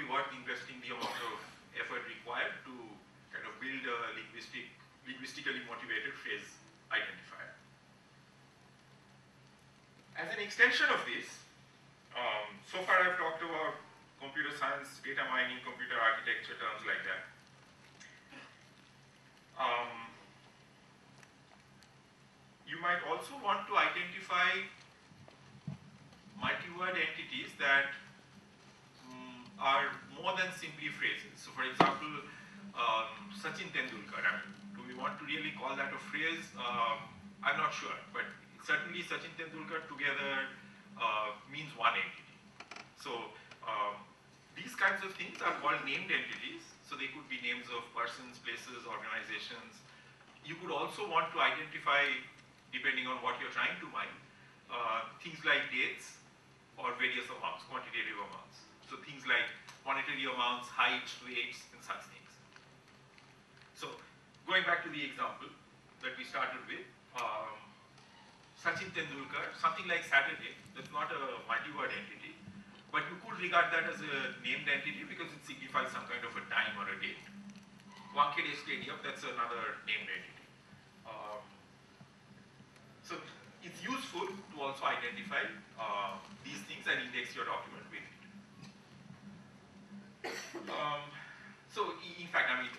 be worth investing the amount of effort required to kind of build a linguistically motivated phrase identifier. As an extension of this, so far I've talked about computer science, data mining, computer architecture, terms like that. You might also want to identify multi-word entities that are more than simply phrases. So for example, Sachin Tendulkar, I mean, do we want to really call that a phrase? I'm not sure, but certainly Sachin Tendulkar together means one entity. So these kinds of things are called named entities. So they could be names of persons, places, organizations. You could also want to identify, depending on what you're trying to mine, things like dates or various amounts, quantitative amounts. So things like monetary amounts, heights, weights, and such things. So going back to the example that we started with, Sachin Tendulkar, something like Saturday, that's not a multi-word entity, but you could regard that as a named entity because it signifies some kind of a time or a date. Wankhede Stadium, that's another named entity. So it's useful to also identify these things and index your document with it. So in fact, I mean,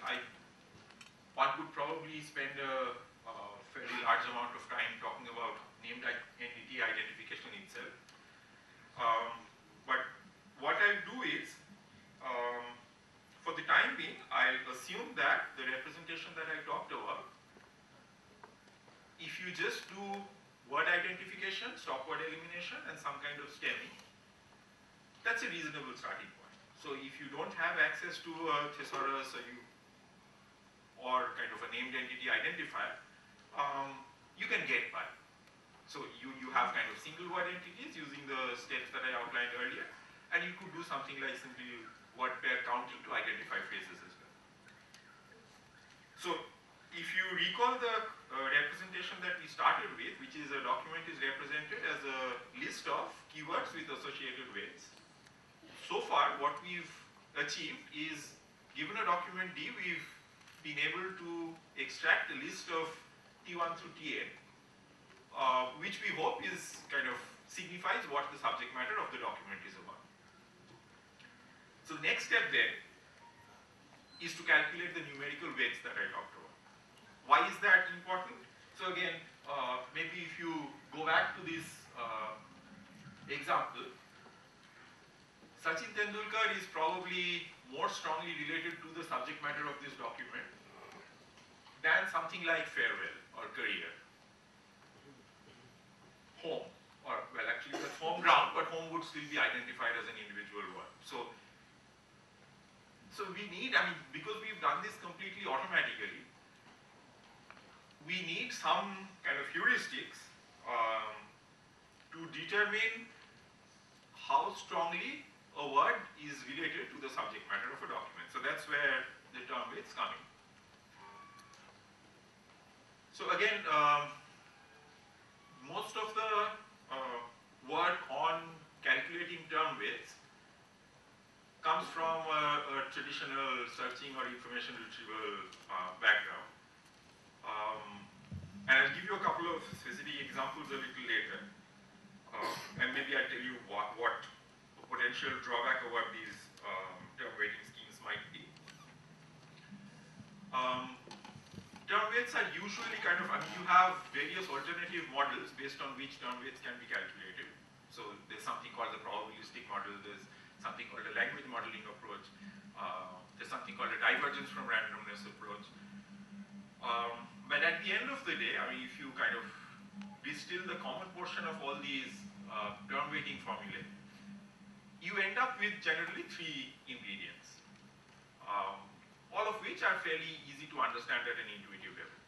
one could probably spend a fairly large amount of time talking about named entity identification itself. But what I'll do is, for the time being, I'll assume that the representation that I talked about, if you just do word identification, stop word elimination, and some kind of stemming, that's a reasonable starting point. So if you don't have access to a thesaurus or kind of a named entity identifier, you can get by. So you have kind of single word entities using the steps that I outlined earlier, and you could do something like simply word pair counting to identify phrases as well. So if you recall the representation that we started with, which is a document is represented as a list of keywords with associated weights. So far, what we've achieved is, given a document D, we've been able to extract a list of T1 through Tn, which we hope is kind of signifies what the subject matter of the document is about. So the next step then is to calculate the numerical weights that I talked about. Why is that important? So again, maybe if you go back to this example, Sachin Tendulkar is probably more strongly related to the subject matter of this document than something like farewell or career. Home, or well actually that's home ground, but home would still be identified as an individual word. So we need, I mean, because we've done this completely automatically, we need some kind of heuristics to determine how strongly a word is related to the subject matter of a document. So that's where the term weights come in. So again, most of the work on calculating term weights comes from a traditional searching or information retrieval background. And I'll give you a couple of specific examples a little later. And maybe I'll tell you what the potential drawback of what these term weighting schemes might be. Term weights are usually kind of, I mean, you have various alternative models based on which term weights can be calculated. So there's something called the probabilistic model, there's something called a language modeling approach, there's something called a divergence from randomness approach. But at the end of the day, I mean, if you kind of distill the common portion of all these term weighting formulae, you end up with generally 3 ingredients, all of which are fairly easy to understand at an intuitive level.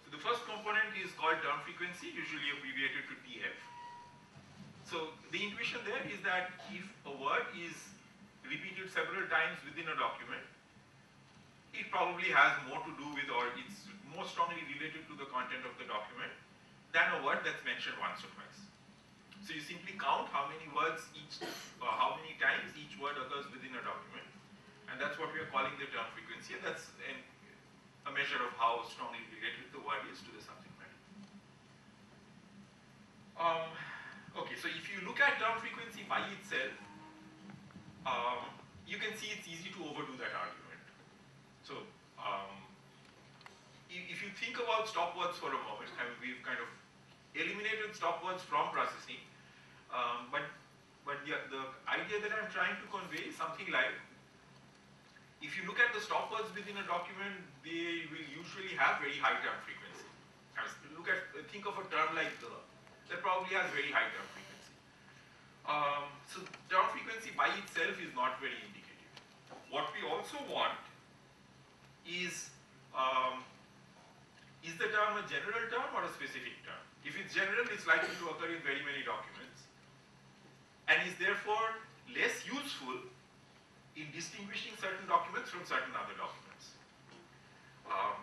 So the first component is called term frequency, usually abbreviated to TF. So the intuition there is that if a word is repeated several times within a document, it probably has more to do with, or it's more strongly related to the content of the document than a word that's mentioned once or twice. So you simply count how many words how many times each word occurs within a document, calling the term frequency, and that's a measure of how strongly related the word is to the subject matter. Okay, so if you look at term frequency by itself, you can see it's easy to overdo that argument. So if you think about stopwords for a moment, I mean, we've kind of eliminated stopwords from processing, but the idea that I'm trying to convey is something like, if you look at the stopwords within a document, they will usually have very high term frequency. Think of a term like the, that probably has very high term frequency. So term frequency by itself is not very indicative. What we also want is the term a general term or a specific term? If it's general, it's likely to occur in very many documents, and is therefore less useful in distinguishing certain documents from certain other documents.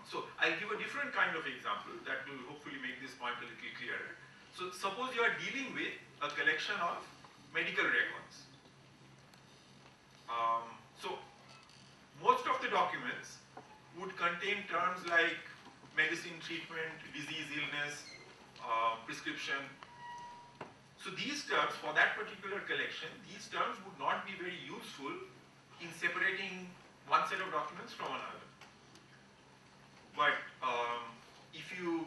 So I'll give a different kind of example that will hopefully make this point a little clearer. So suppose you are dealing with a collection of medical records. So most of the documents would contain terms like medicine, treatment, disease, illness, prescription. So these terms, for that particular collection, these terms would not be very useful in separating one set of documents from another. But if you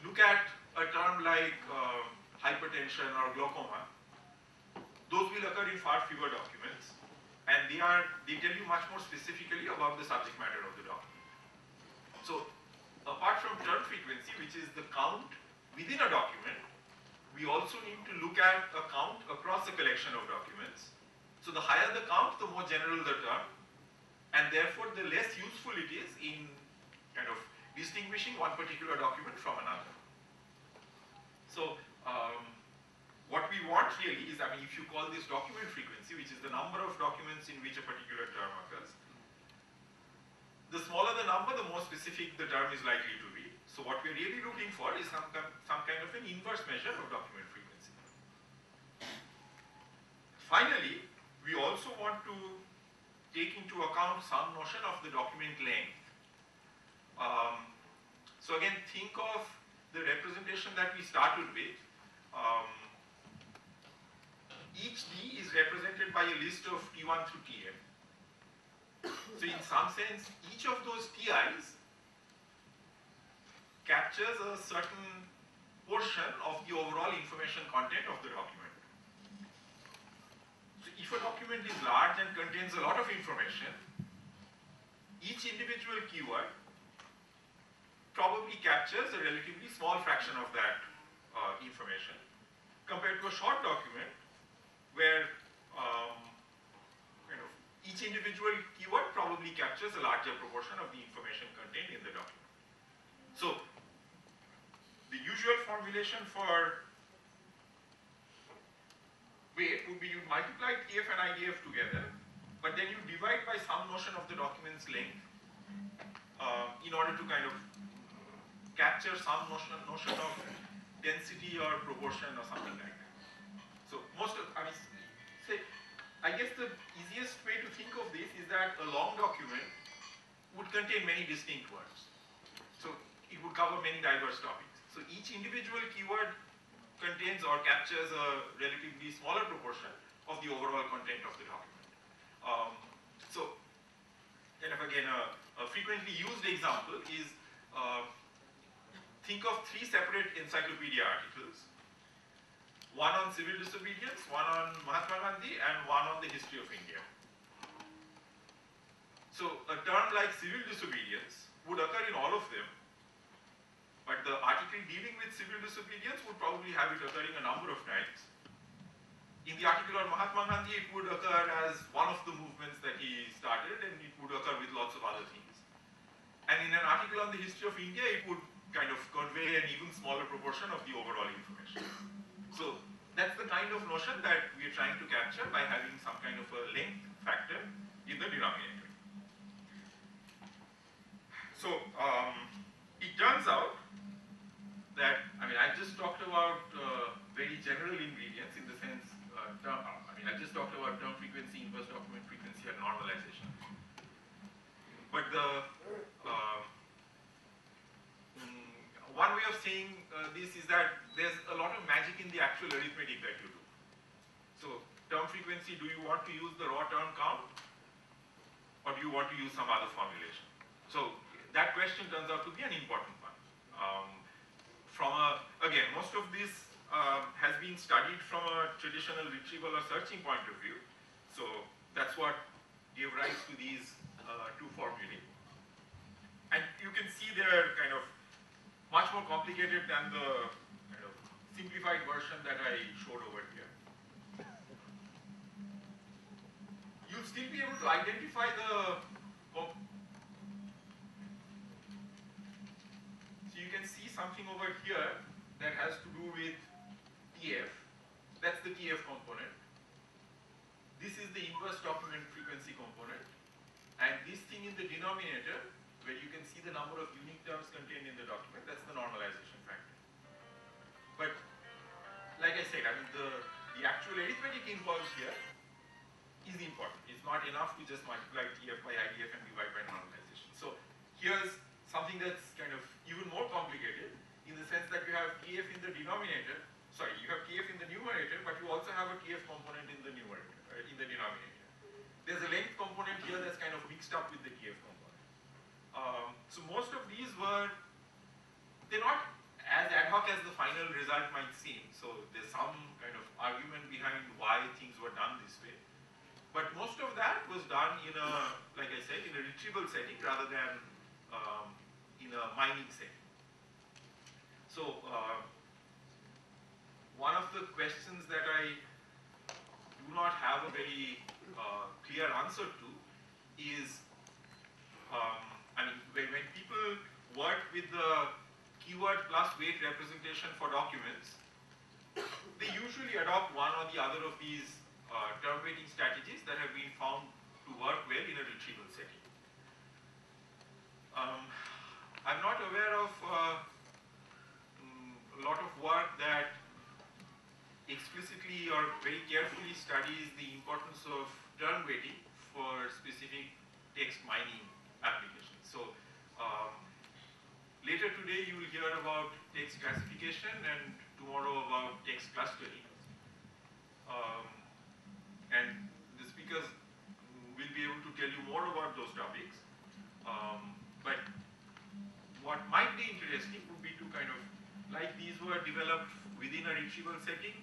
look at a term like hypertension or glaucoma, those will occur in far fewer documents, and they tell you much more specifically about the subject matter of the document. So apart from term frequency, which is the count within a document, we also need to look at a count across a collection of documents. So the higher the count, the more general the term, and therefore the less useful it is in kind of distinguishing one particular document from another. So what we want really is, I mean, if you call this document frequency, which is the number of documents in which a particular term occurs, the smaller the number, the more specific the term is likely to be. So what we're really looking for is some kind of an inverse measure of document frequency. Finally, we also want to take into account some notion of the document length. So again, think of the representation that we started with. Each D is represented by a list of T1 through Tn. So in some sense, each of those Ti's captures a certain portion of the overall information content of the document. So if a document is large and contains a lot of information, each individual keyword probably captures a relatively small fraction of that information, compared to a short document where kind of each individual keyword probably captures a larger proportion of the information contained in the document. So the usual formulation for weight would be you multiply TF and IDF together, but then you divide by some notion of the document's length in order to kind of capture some notion of density or proportion or something like that. So I guess the easiest way to think of this is that a long document would contain many distinct words. So it would cover many diverse topics. So each individual keyword contains or captures a relatively smaller proportion of the overall content of the document. So kind of again, a frequently used example is think of 3 separate encyclopedia articles. One on civil disobedience, one on Mahatma Gandhi, and one on the history of India. So a term like civil disobedience would occur in all of them, but the article dealing with civil disobedience would probably have it occurring a number of times. In the article on Mahatma Gandhi, it would occur as one of the movements that he started, and it would occur with lots of other things. And in an article on the history of India, it would kind of convey an even smaller proportion of the overall information. So that's the kind of notion that we are trying to capture by having some kind of a length factor in the denominator. So it turns out that, I mean, I just talked about very general ingredients in the sense, I just talked about term frequency, inverse document frequency, and normalization. the one way of saying this is that there's a lot of magic in the actual arithmetic that you do. So term frequency, do you want to use the raw term count, or do you want to use some other formulation? So that question turns out to be an important one. Again, most of this has been studied from a traditional retrieval or searching point of view. So that's what gave rise to these two formulae. And you can see they're kind of much more complicated than the kind of simplified version that I showed over here. You'll still be able to identify the so you can see something over here that has to do with TF. That's the TF component. This is the inverse document frequency component. And this thing in the denominator, where you can see the number of unique terms contained in the document, that's the normalization factor. But like I said, I mean the actual arithmetic involved here is important. It's not enough to just multiply TF by IDF and divide by normalization. So here's something that's kind of even more complicated in the sense that you have TF in the denominator, sorry, you have TF in the numerator, but you also have a TF component in the numerator, in the denominator. There's a length component here that's kind of mixed up with the TF component. So most of these they're not as ad hoc as the final result might seem. So there's some kind of argument behind why things were done this way. But most of that was done in a, like I said, in a retrieval setting rather than in a mining setting. So one of the questions that I do not have a very clear answer to is, I mean, when people work with the keyword plus weight representation for documents, they usually adopt one or the other of these term weighting strategies that have been found to work well in a retrieval setting. I'm not aware of a lot of work that explicitly or very carefully studies the importance of term weighting for specific text mining applications. So later today you will hear about text classification and tomorrow about text clustering. And the speakers will be able to tell you more about those topics. But what might be interesting would be to kind of, like these were developed within a retrieval setting,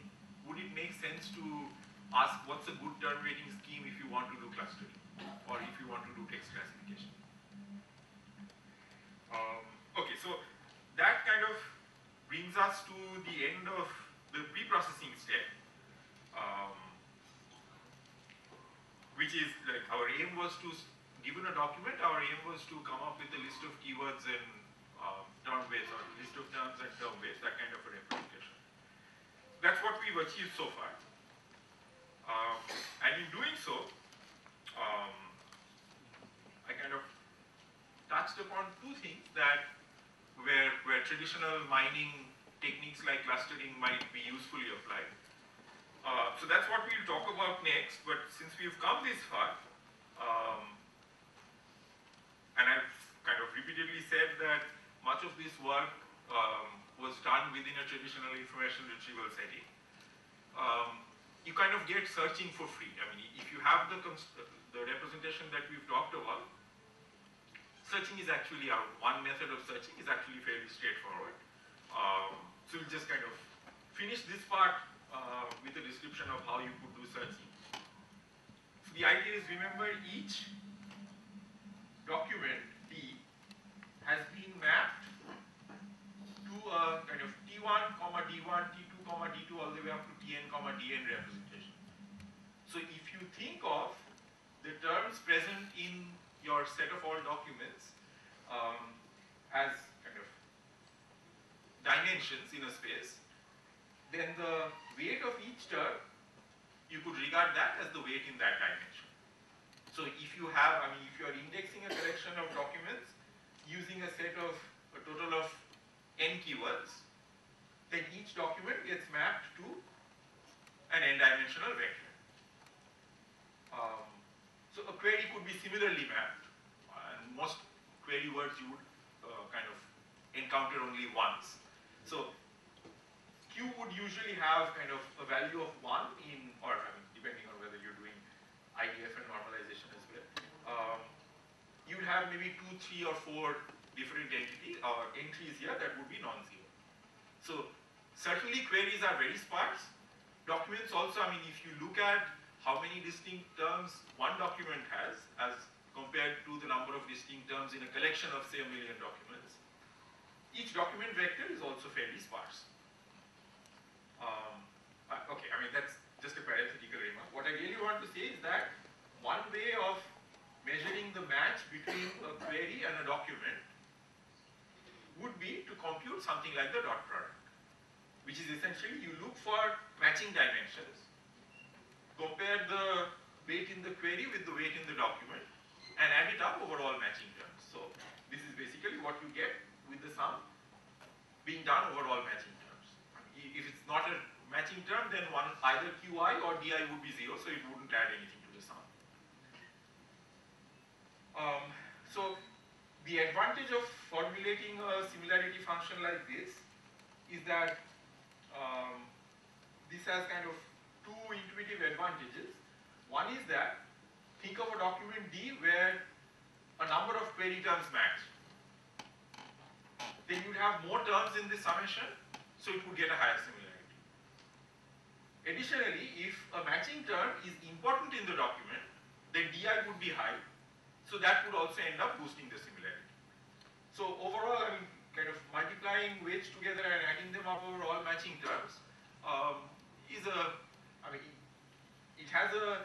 would it make sense to ask what's a good term weighting scheme if you want to do clustering or if you want to do text classification? Okay, so that kind of brings us to the end of the pre-processing step, which is like our aim was to, given a document, our aim was to come up with a list of keywords and term weights, or list of terms and term weights, that kind of a representation. That's what we've achieved so far. And in doing so, I kind of touched upon two things that where traditional mining techniques like clustering might be usefully applied. So that's what we'll talk about next, but since we've come this far, and I've kind of repeatedly said that much of this work was done within a traditional information retrieval setting, you kind of get searching for free. I mean, if you have the representation that we've talked about, searching is actually one method of searching is actually fairly straightforward. So we'll just kind of finish this part with a description of how you could do searching. So the idea is, remember, each document T has been mapped to a kind of T1, D1, T2, D2 all the way up to Tn, Dn representation. So if you think of the terms present in your set of all documents as kind of dimensions in a space, then the weight of each term, you could regard that as the weight in that dimension. So if you have, I mean, if you are indexing a collection of documents using a total of n keywords, then each document gets mapped to an n-dimensional vector. So a query could be similarly mapped, and most query words you would kind of encounter only once. So Q would usually have kind of a value of 1 in, or I mean, depending on whether you're doing IDF and normalization as well. You'd have maybe 2, 3, or 4 different entities or entries here that would be non-zero. So certainly queries are very sparse. Documents also, I mean, if you look at how many distinct terms one document has as compared to the number of distinct terms in a collection of say 1 million documents, each document vector is also fairly sparse. Okay, I mean, that's just a parenthetical remark. What I really want to say is that one way of measuring the match between a query and a document would be to compute something like the dot product, which is essentially you look for matching dimensions, compare the weight in the query with the weight in the document, and add it up over all matching terms. So this is basically what you get with the sum being done over all matching terms. If it's not a matching term, then either Qi or Di would be 0, so it wouldn't add anything to the sum. So the advantage of formulating a similarity function like this is that this has kind of 2 intuitive advantages. One is that think of a document D where a number of query terms match. Then you'd have more terms in this summation, so it would get a higher similarity. Additionally, if a matching term is important in the document, then Di would be high, so that would also end up boosting the similarity. So overall, I mean, kind of multiplying weights together and adding them up over all matching terms it has a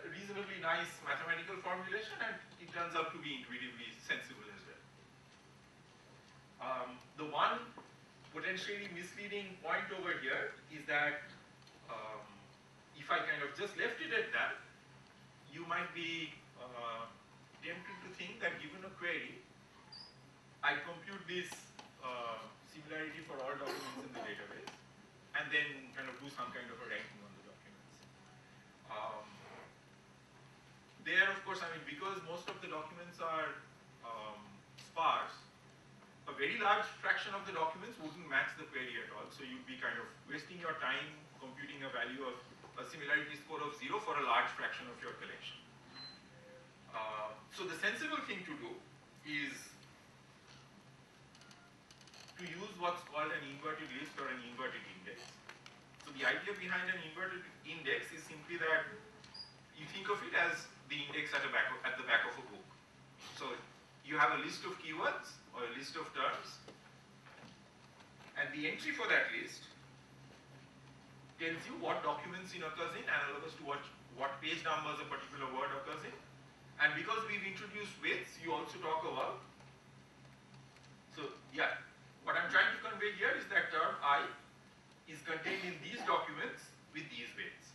reasonably nice mathematical formulation, and it turns out to be intuitively sensible as well. The one potentially misleading point over here is that if I kind of just left it at that, you might be tempted to think that given a query, I compute this similarity for all documents in the database, and then kind of do some kind of a ranking on the documents. There, of course, I mean, because most of the documents are sparse, a very large fraction of the documents wouldn't match the query at all, so you'd be kind of wasting your time computing a value of a similarity score of 0 for a large fraction of your collection. So the sensible thing to do is to use what's called an inverted list or an inverted index. So the idea behind an inverted index is simply that you think of it as the index at the back of a book. So you have a list of keywords or a list of terms, and the entry for that list tells you what document scene occurs in, analogous to what page numbers a particular word occurs in. And because we've introduced weights, you also talk about. So yeah, what I'm trying to convey here is that term I is contained in these documents with these weights.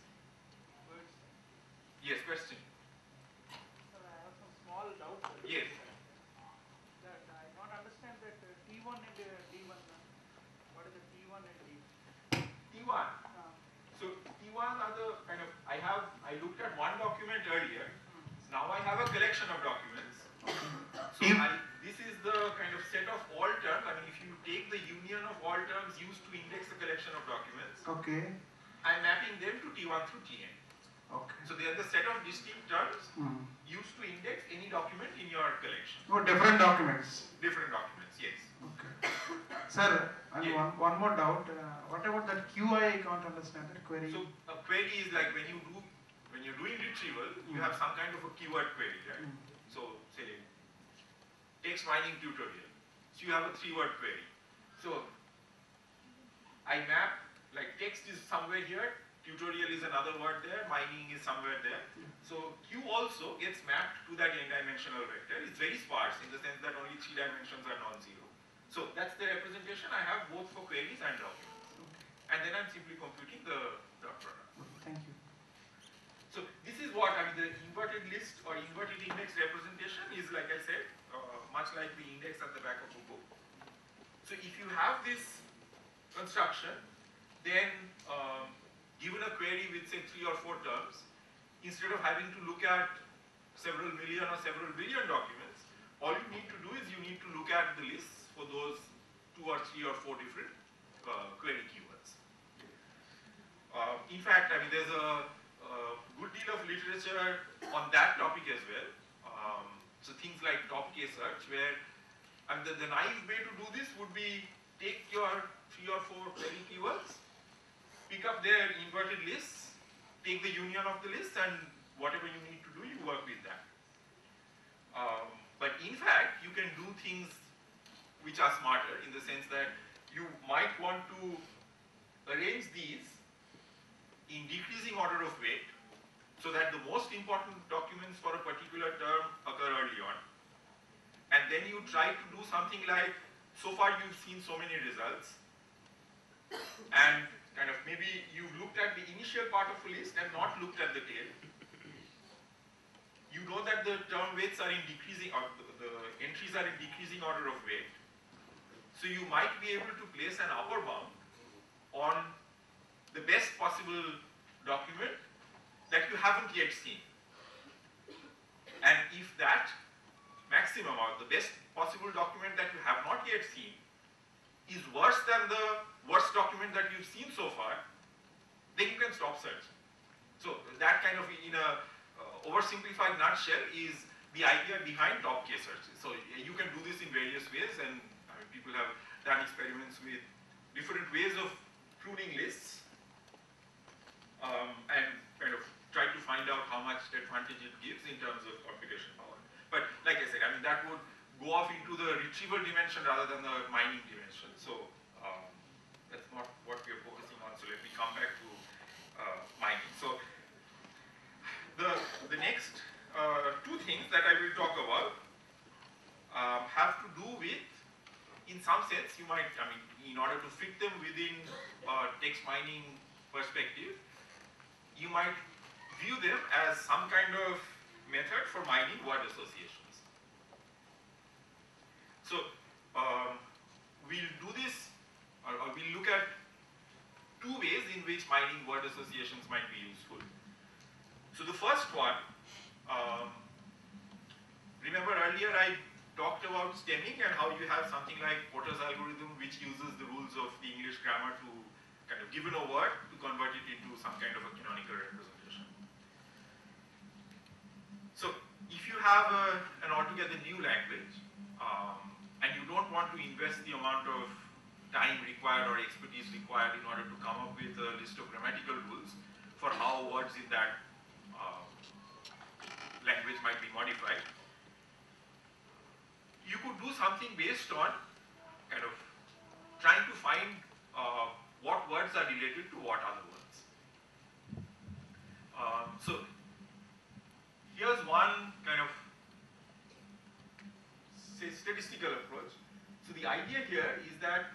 Yes, question. Sir, I have some small doubt. Yes. That I don't understand that T1 and D1. What is the T1 and D? T1. So T1 are the kind of, I looked at one document earlier. Now I have a collection of documents. So this is the kind of set of all terms. I mean, if you take the union of all terms used to index a collection of documents, okay, I'm mapping them to T1 through Tn. okay. So they are the set of distinct terms used to index any document in your collection. Oh, different documents. Different documents, yes. Okay. Sir, and Yeah. one more doubt. What about that QI? I can't understand that query. So a query is like when you're doing retrieval, you have some kind of a keyword query, right? So say text mining tutorial. So you have a 3-word query. So I map, like text is somewhere here, tutorial is another word there, mining is somewhere there. So Q also gets mapped to that n-dimensional vector. It's very sparse in the sense that only 3 dimensions are non-zero. So that's the representation I have both for queries and documents. And then I'm simply computing the dot product. Thank you. So this is what, I mean, the inverted list or inverted index representation is, like I said, much like the index at the back of a book. So if you have this construction, then given a query with say 3 or 4 terms, instead of having to look at several million or several billion documents, all you need to do is you need to look at the lists for those 2 or 3 or 4 different query keywords. In fact, I mean, there's a good deal of literature on that topic as well. So things like top K search, where and the naive way to do this would be take your 3 or 4 query keywords, pick up their inverted lists, take the union of the list, and whatever you need to do, you work with that. But in fact, you can do things which are smarter in the sense that you might want to arrange these in decreasing order of weight so that the most important documents for a particular term occur early on. And then you try to do something like, so far you've seen so many results, and kind of maybe you've looked at the initial part of a list and not looked at the tail. You know that the term weights are in decreasing, or the entries are in decreasing order of weight. So you might be able to place an upper bound on the best possible document that you haven't yet seen. And if that maximum, or the best possible document that you have not yet seen, is worse than the worst document that you've seen so far, then you can stop searching. So that kind of, in a oversimplified nutshell, is the idea behind top K searches. So you can do this in various ways, and I mean, people have done experiments with different ways of pruning lists, and kind of try to find out how much advantage it gives in terms of computation power. But like I said, I mean, that would go off into the retrieval dimension rather than the mining dimension. So that's not what we are focusing on. So let me come back to mining. So the next 2 things that I will talk about have to do with, in some sense, you might, I mean, in order to fit them within text mining perspective, you might view them as some kind of method for mining word associations. So we'll do this, or we'll look at 2 ways in which mining word associations might be useful. So the first one, remember earlier I talked about stemming and how you have something like Porter's algorithm, which uses the rules of the English grammar to kind of, given a word, to convert it into some kind of a canonical representation. So if you have an altogether new language, and you don't want to invest the amount of time required or expertise required in order to come up with a list of grammatical rules for how words in that language might be modified, you could do something based on kind of trying to find what words are related to what other words. So here's one kind of, say, statistical approach. So the idea here is that,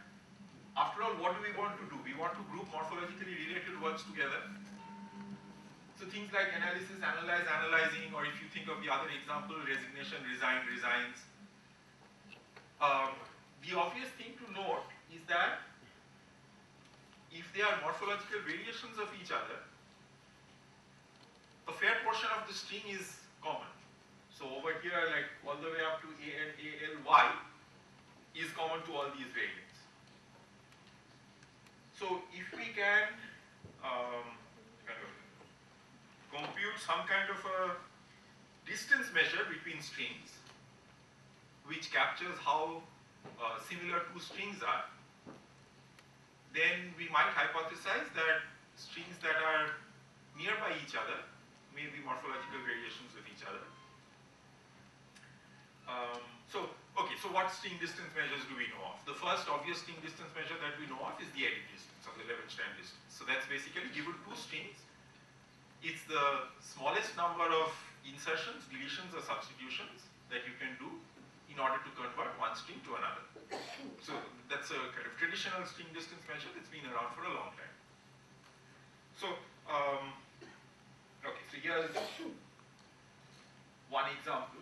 after all, what do we want to do? We want to group morphologically related words together. So things like analysis, analyze, analyzing, or if you think of the other example, resignation, resign, resigns. The obvious thing to note is that if they are morphological variations of each other, a fair portion of the string is common. So over here, like all the way up to A and ALY is common to all these variants. So if we can kind of compute some kind of a distance measure between strings, which captures how similar 2 strings are, then we might hypothesize that strings that are nearby each other may be morphological variations of each other. So what string distance measures do we know of? The first obvious string distance measure that we know of is the edit distance, or the Levenshtein distance. So that's basically given 2 strings. It's the smallest number of insertions, deletions, or substitutions that you can do in order to convert one string to another. So that's a kind of traditional string distance measure that's been around for a long time. So, okay, so here's one example.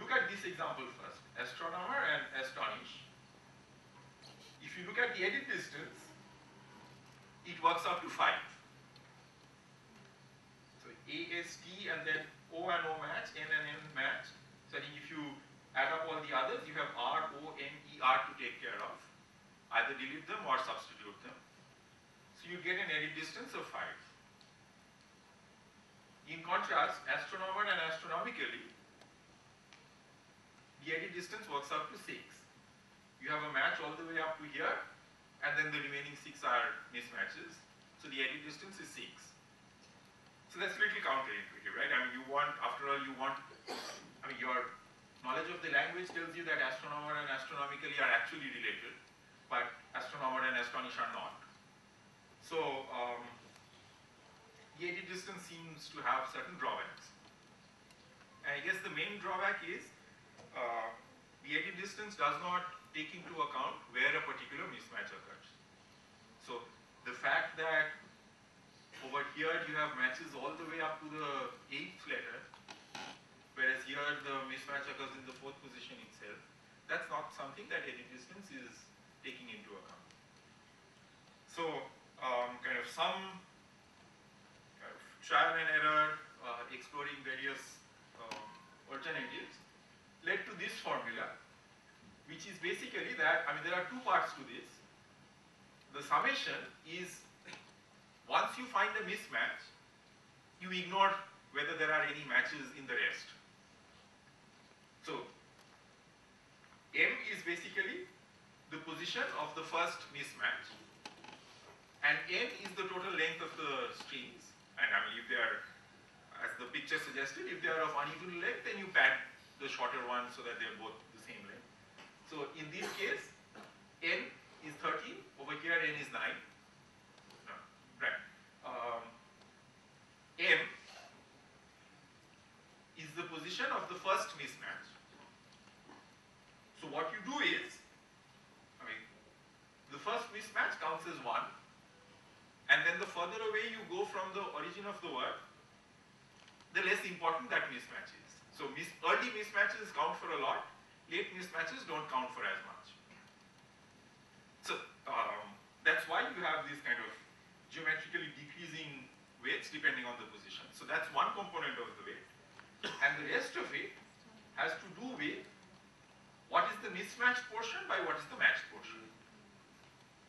Look at this example first, astronomer and astonish. If you look at the edit distance, it works out to 5. So AST and then O O and O match, N and N match. So I think if you add up all the others, you have R, O, N, E, R to take care of. Either delete them or substitute them. So you get an edit distance of 5. In contrast, astronomer and astronomically, the edit distance works out to 6. You have a match all the way up to here, and then the remaining 6 are mismatches. So the edit distance is 6. So that's a little counterintuitive, right? I mean, after all, your knowledge of the language tells you that astronomer and astronomically are actually related, but astronomer and astonish are not. So the edit distance seems to have certain drawbacks. And I guess the main drawback is the edit distance does not take into account where a particular mismatch occurs. So the fact that over here you have matches all the way up to the 8th letter, whereas here the mismatch occurs in the 4th position itself, that's not something that edit distance is taking into account. So kind of some kind of trial and error, exploring various alternatives led to this formula, which is basically that, I mean, there are two parts to this. The summation is, once you find a mismatch, you ignore whether there are any matches in the rest. So M is basically the position of the first mismatch, and N is the total length of the strings. And I mean, if they are, as the picture suggested, if they are of uneven length, then you pad the shorter one so that they're both the same length. So in this case, N is 13, over here N is 9. No, right. M is the position of the first mismatch. So what you do is, I mean, the first mismatch counts as 1, and then the further away you go from the origin of the word, the less important that mismatch is. So early mismatches count for a lot, late mismatches don't count for as much. So that's why you have this kind of geometrically decreasing weights depending on the position. So that's one component of the weight. And the rest of it has to do with what is the mismatched portion by what is the matched portion.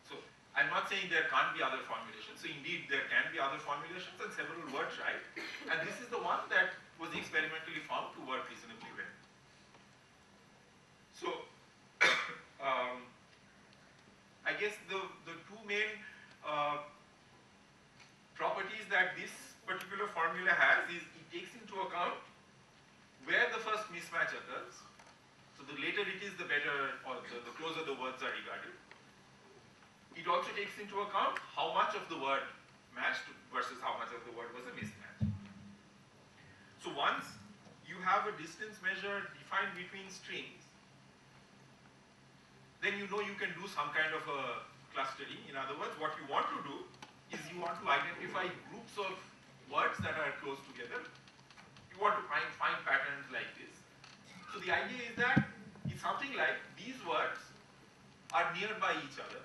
So I'm not saying there can't be other formulations. So indeed there can be other formulations and several were tried. And this is the one that was experimentally found to work reasonably well. So I guess the two main properties that this particular formula has is it takes into account where the first mismatch occurs. So the later it is, the better, or the closer the words are regarded. It also takes into account how much of the word matched versus how much of the word was a mismatch. So once you have a distance measure defined between strings, then you know you can do some kind of a clustering. In other words, what you want to do is you want to identify groups of words that are close together. You want to find patterns like this. So the idea is that it's something like these words are nearby each other.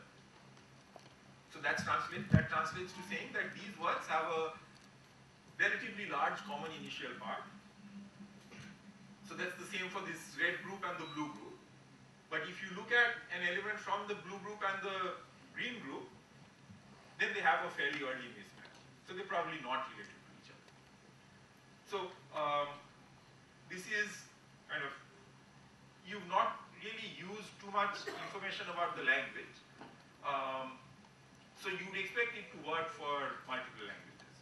So that translates to saying that these words have a relatively large common initial part. So that's the same for this red group and the blue group. But if you look at an element from the blue group and the green group, then they have a fairly early mismatch. So they're probably not related to each other. So this is kind of, you've not really used too much information about the language. So you would expect it to work for multiple languages.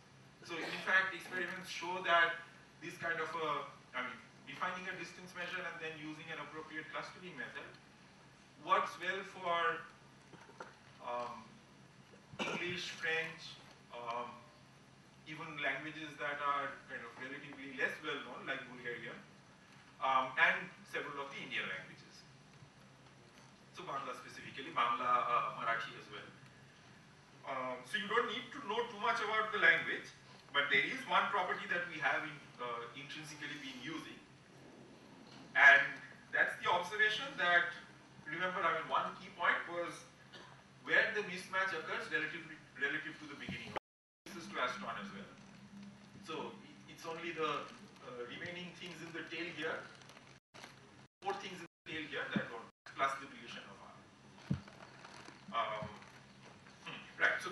So in fact, experiments show that this kind of defining a distance measure and then using an appropriate clustering method works well for English, French, even languages that are kind of relatively less well known, like Bulgarian, and several of the Indian languages. So Bangla specifically, Bangla, Marathi as well. So you don't need to know too much about the language, but there is one property that we have intrinsically been using, and that's the observation that, remember, one key point was where the mismatch occurs relative to the beginning. This is to Aston as well. So it's only the remaining things in the tail here, 4 things in the tail here that don't, plus the deletion of R. Right, so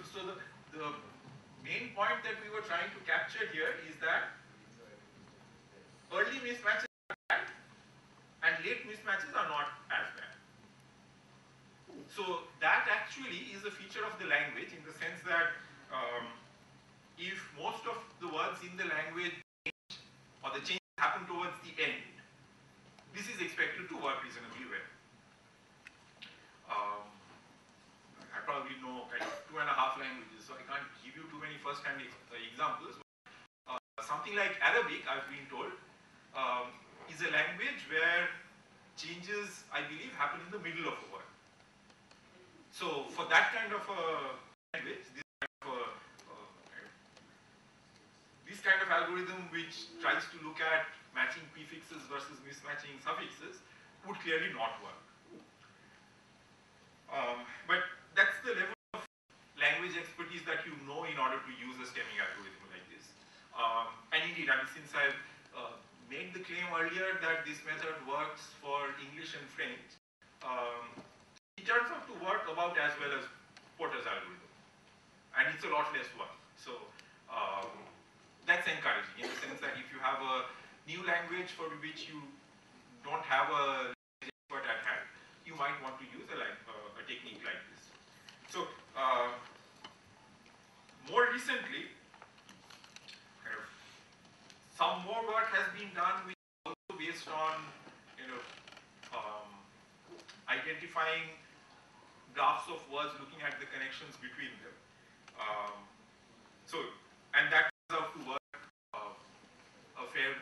the main point that we were trying to capture here is that early mismatches are bad and late mismatches are not as bad. So that actually is a feature of the language in the sense that if most of the words in the language change or the change happen towards the end, this is expected to work reasonably well. I probably know kind of 2.5 languages, so I can't give you too many first-hand examples. Something like Arabic, I've been told, is a language where changes, I believe, happen in the middle of a word. So for that kind of a language, this kind of algorithm which tries to look at matching prefixes versus mismatching suffixes would clearly not work. But that's the level of language expertise that you know in order to use a stemming algorithm like this. And indeed, I mean, since I've made the claim earlier that this method works for English and French, it turns out to work about as well as Porter's algorithm. And it's a lot less work. So that's encouraging in the sense that if you have a new language for which you don't have a language expert at hand, you might want to use a technique like this. So more recently, kind of some more work has been done which is also based on identifying graphs of words, looking at the connections between them. And that turns out to work a fair